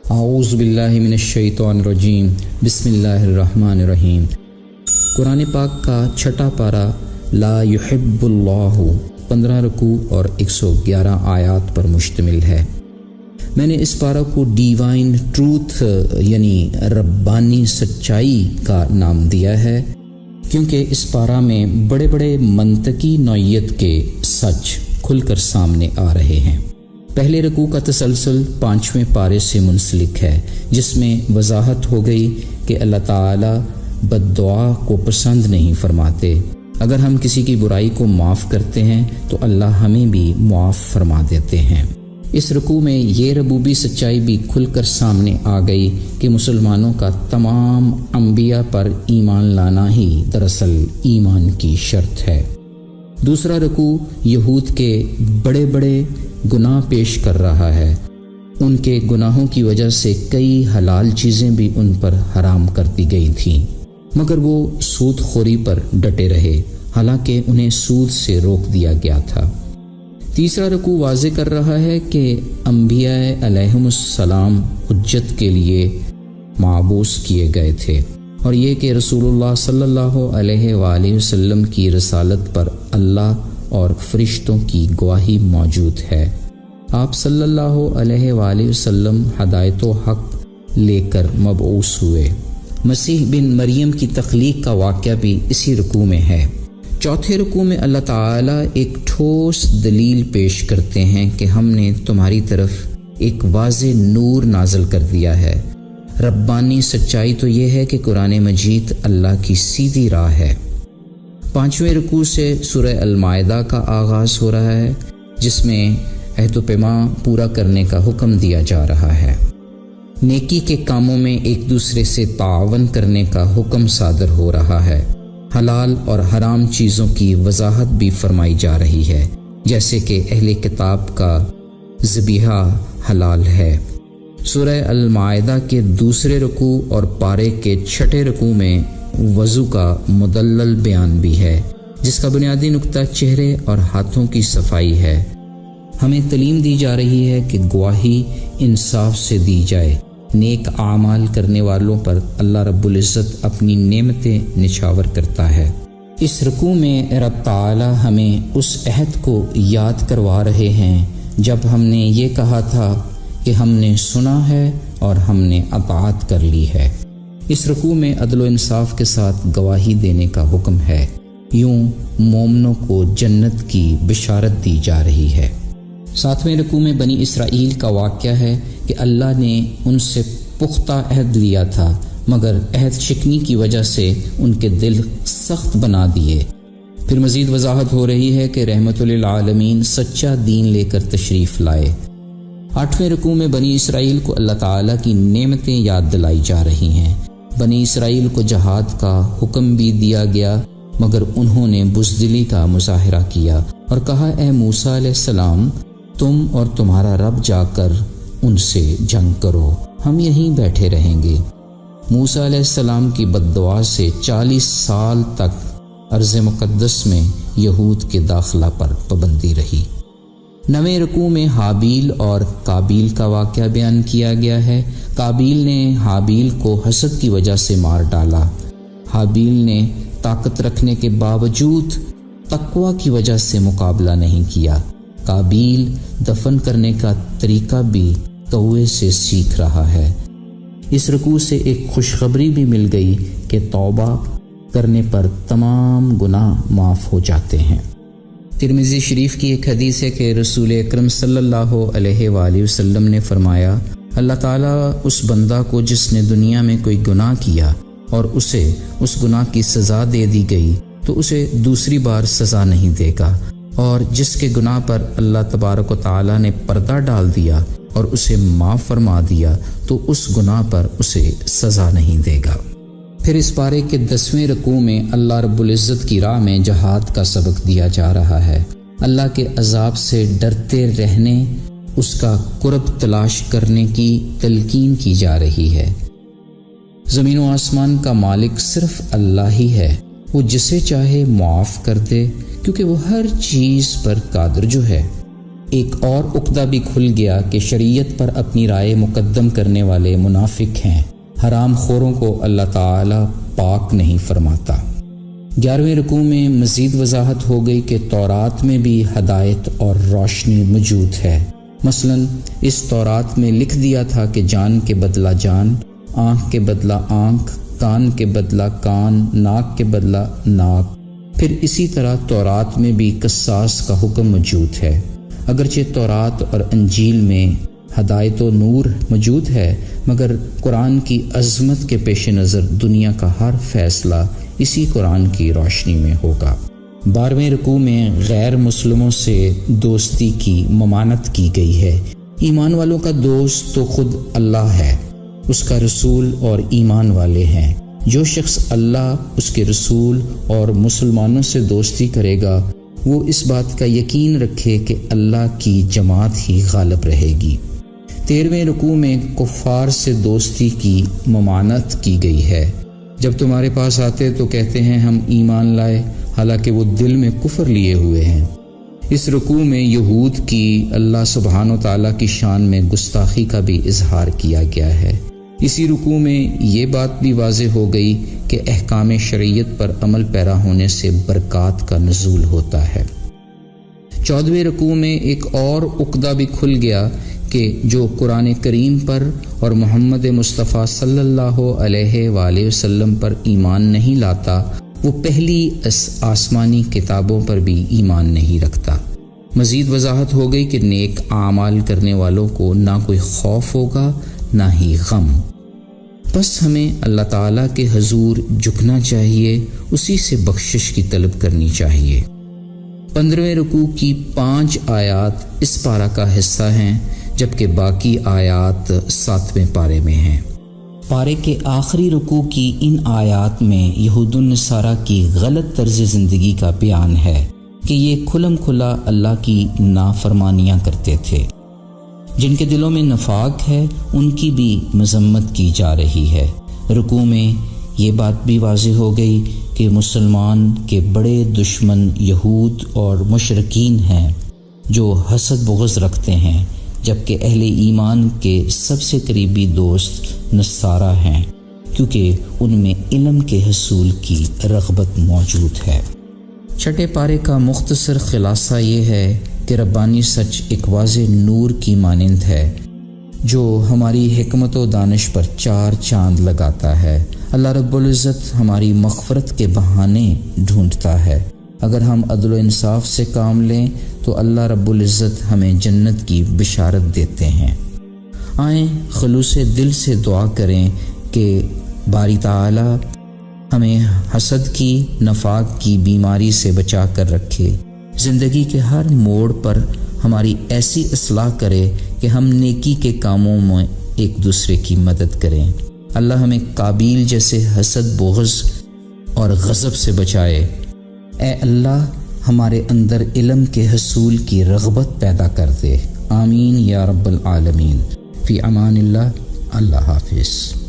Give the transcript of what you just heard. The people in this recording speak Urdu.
اعوذ باللہ من الشیطان الرجیم، بسم اللہ الرحمن الرحیم۔ قرآن پاک کا چھٹا پارہ لا یحب اللہ 15 رکوع اور 111 آیات پر مشتمل ہے۔ میں نے اس پارہ کو ڈیوائن ٹروتھ یعنی ربانی سچائی کا نام دیا ہے، کیونکہ اس پارہ میں بڑے بڑے منطقی نوعیت کے سچ کھل کر سامنے آ رہے ہیں۔ پہلے رکوع کا تسلسل 5ویں پارے سے منسلک ہے، جس میں وضاحت ہو گئی کہ اللہ تعالیٰ بد دعا کو پسند نہیں فرماتے۔ اگر ہم کسی کی برائی کو معاف کرتے ہیں تو اللہ ہمیں بھی معاف فرما دیتے ہیں۔ اس رکوع میں یہ ربوبی سچائی بھی کھل کر سامنے آ گئی کہ مسلمانوں کا تمام انبیاء پر ایمان لانا ہی دراصل ایمان کی شرط ہے۔ دوسرا رکوع یہود کے بڑے بڑے گناہ پیش کر رہا ہے۔ ان کے گناہوں کی وجہ سے کئی حلال چیزیں بھی ان پر حرام کر دی گئی تھیں، مگر وہ سود خوری پر ڈٹے رہے، حالانکہ انہیں سود سے روک دیا گیا تھا۔ تیسرا رکوع واضح کر رہا ہے کہ انبیاء علیہم السلام حجت کے لیے مبعوث کیے گئے تھے، اور یہ کہ رسول اللہ صلی اللہ علیہ وآلہ وسلم کی رسالت پر اللہ اور فرشتوں کی گواہی موجود ہے۔ آپ صلی اللہ علیہ وآلہ وسلم ہدایت و حق لے کر مبعوث ہوئے۔ مسیح بن مریم کی تخلیق کا واقعہ بھی اسی رکوع میں ہے۔ چوتھے رکوع میں اللہ تعالیٰ ایک ٹھوس دلیل پیش کرتے ہیں کہ ہم نے تمہاری طرف ایک واضح نور نازل کر دیا ہے۔ ربانی سچائی تو یہ ہے کہ قرآن مجید اللہ کی سیدھی راہ ہے۔ 5ویں رکوع سے سورہ المائدہ کا آغاز ہو رہا ہے، جس میں عہد و پیمان پورا کرنے کا حکم دیا جا رہا ہے۔ نیکی کے کاموں میں ایک دوسرے سے تعاون کرنے کا حکم صادر ہو رہا ہے۔ حلال اور حرام چیزوں کی وضاحت بھی فرمائی جا رہی ہے، جیسے کہ اہل کتاب کا ذبیحہ حلال ہے۔ سورہ المائدہ کے دوسرے رکوع اور پارے کے چھٹے رکوع میں وضو کا مدلل بیان بھی ہے، جس کا بنیادی نقطہ چہرے اور ہاتھوں کی صفائی ہے۔ ہمیں تعلیم دی جا رہی ہے کہ گواہی انصاف سے دی جائے۔ نیک اعمال کرنے والوں پر اللہ رب العزت اپنی نعمتیں نچھاور کرتا ہے۔ اس رکوع میں رب تعالی ہمیں اس عہد کو یاد کروا رہے ہیں جب ہم نے یہ کہا تھا کہ ہم نے سنا ہے اور ہم نے اطاعت کر لی ہے۔ اس رکوع میں عدل و انصاف کے ساتھ گواہی دینے کا حکم ہے۔ یوں مومنوں کو جنت کی بشارت دی جا رہی ہے۔ 7ویں رکوع میں بنی اسرائیل کا واقعہ ہے کہ اللہ نے ان سے پختہ عہد لیا تھا، مگر عہد شکنی کی وجہ سے ان کے دل سخت بنا دیے۔ پھر مزید وضاحت ہو رہی ہے کہ رحمت للعالمین سچا دین لے کر تشریف لائے۔ 8ویں رکوع میں بنی اسرائیل کو اللہ تعالیٰ کی نعمتیں یاد دلائی جا رہی ہیں۔ بنی اسرائیل کو جہاد کا حکم بھی دیا گیا، مگر انہوں نے بزدلی کا مظاہرہ کیا اور کہا، اے موسیٰ علیہ السلام، تم اور تمہارا رب جا کر ان سے جنگ کرو، ہم یہیں بیٹھے رہیں گے۔ موسیٰ علیہ السلام کی بد دعا سے 40 سال تک ارض مقدس میں یہود کے داخلہ پر پابندی رہی۔ 9ویں رکوع میں حابیل اور قابیل کا واقعہ بیان کیا گیا ہے۔ قابیل نے حابیل کو حسد کی وجہ سے مار ڈالا۔ حابیل نے طاقت رکھنے کے باوجود تقوی کی وجہ سے مقابلہ نہیں کیا۔ قابیل دفن کرنے کا طریقہ بھی کوے سے سیکھ رہا ہے۔ اس رکوع سے ایک خوشخبری بھی مل گئی کہ توبہ کرنے پر تمام گناہ معاف ہو جاتے ہیں۔ ترمذی شریف کی ایک حدیث ہے کہ رسول اکرم صلی اللہ علیہ وآلہ وسلم نے فرمایا، اللہ تعالیٰ اس بندہ کو جس نے دنیا میں کوئی گناہ کیا اور اسے اس گناہ کی سزا دے دی گئی تو اسے دوسری بار سزا نہیں دے گا، اور جس کے گناہ پر اللہ تبارک و تعالیٰ نے پردہ ڈال دیا اور اسے معاف فرما دیا تو اس گناہ پر اسے سزا نہیں دے گا۔ پھر اس پارے کے 10ویں رکوع میں اللہ رب العزت کی راہ میں جہاد کا سبق دیا جا رہا ہے۔ اللہ کے عذاب سے ڈرتے رہنے، اس کا قرب تلاش کرنے کی تلقین کی جا رہی ہے۔ زمین و آسمان کا مالک صرف اللہ ہی ہے، وہ جسے چاہے معاف کر دے، کیونکہ وہ ہر چیز پر قادر جو ہے۔ ایک اور عقدہ بھی کھل گیا کہ شریعت پر اپنی رائے مقدم کرنے والے منافق ہیں، حرام خوروں کو اللہ تعالی پاک نہیں فرماتا۔ 11ویں رکوع میں مزید وضاحت ہو گئی کہ تورات میں بھی ہدایت اور روشنی موجود ہے۔ مثلا اس تورات میں لکھ دیا تھا کہ جان کے بدلہ جان، آنکھ کے بدلہ آنکھ، کان کے بدلہ کان، ناک کے بدلہ ناک۔ پھر اسی طرح تورات میں بھی قصاص کا حکم موجود ہے۔ اگرچہ تورات اور انجیل میں ہدایت و نور موجود ہے، مگر قرآن کی عظمت کے پیش نظر دنیا کا ہر فیصلہ اسی قرآن کی روشنی میں ہوگا۔ 12ویں رکوع میں غیر مسلموں سے دوستی کی ممانعت کی گئی ہے۔ ایمان والوں کا دوست تو خود اللہ ہے، اس کا رسول اور ایمان والے ہیں۔ جو شخص اللہ، اس کے رسول اور مسلمانوں سے دوستی کرے گا، وہ اس بات کا یقین رکھے کہ اللہ کی جماعت ہی غالب رہے گی۔ 13ویں رکوع میں کفار سے دوستی کی ممانعت کی گئی ہے۔ جب تمہارے پاس آتے تو کہتے ہیں ہم ایمان لائے، حالانکہ وہ دل میں کفر لیے ہوئے ہیں۔ اس رکوع میں یہود کی اللہ سبحانہ و تعالیٰ کی شان میں گستاخی کا بھی اظہار کیا گیا ہے۔ اسی رکوع میں یہ بات بھی واضح ہو گئی کہ احکام شریعت پر عمل پیرا ہونے سے برکات کا نزول ہوتا ہے۔ 14ویں رکوع میں ایک اور عقدہ بھی کھل گیا کہ جو قرآن کریم پر اور محمد مصطفیٰ صلی اللہ علیہ وآلہ وسلم پر ایمان نہیں لاتا، وہ پہلی آسمانی کتابوں پر بھی ایمان نہیں رکھتا۔ مزید وضاحت ہو گئی کہ نیک اعمال کرنے والوں کو نہ کوئی خوف ہوگا نہ ہی غم۔ بس ہمیں اللہ تعالیٰ کے حضور جھکنا چاہیے، اسی سے بخشش کی طلب کرنی چاہیے۔ 15ویں رکوع کی 5 آیات اس پارہ کا حصہ ہیں، جبکہ باقی آیات 7ویں پارے میں ہیں۔ پارے کے آخری رکوع کی ان آیات میں یہود النصارہ کی غلط طرز زندگی کا بیان ہے کہ یہ کھلم کھلا اللہ کی نافرمانیاں کرتے تھے۔ جن کے دلوں میں نفاق ہے ان کی بھی مذمت کی جا رہی ہے۔ رکوع میں یہ بات بھی واضح ہو گئی کہ مسلمان کے بڑے دشمن یہود اور مشرکین ہیں جو حسد بغض رکھتے ہیں، جبکہ اہل ایمان کے سب سے قریبی دوست نصارہ ہیں، کیونکہ ان میں علم کے حصول کی رغبت موجود ہے۔ چھٹے پارے کا مختصر خلاصہ یہ ہے کہ ربانی سچ ایک واضح نور کی مانند ہے جو ہماری حکمت و دانش پر 4 چاند لگاتا ہے۔ اللہ رب العزت ہماری مغفرت کے بہانے ڈھونڈتا ہے۔ اگر ہم عدل و انصاف سے کام لیں تو اللہ رب العزت ہمیں جنت کی بشارت دیتے ہیں۔ آئیں خلوص دل سے دعا کریں کہ باری تعالی ہمیں حسد کی، نفاق کی بیماری سے بچا کر رکھے، زندگی کے ہر موڑ پر ہماری ایسی اصلاح کرے کہ ہم نیکی کے کاموں میں ایک دوسرے کی مدد کریں۔ اللہ ہمیں قابیل جیسے حسد، بغض اور غضب سے بچائے۔ اے اللہ ہمارے اندر علم کے حصول کی رغبت پیدا کر دے۔ آمین یا رب العالمین۔ فی امان اللہ۔ اللہ حافظ۔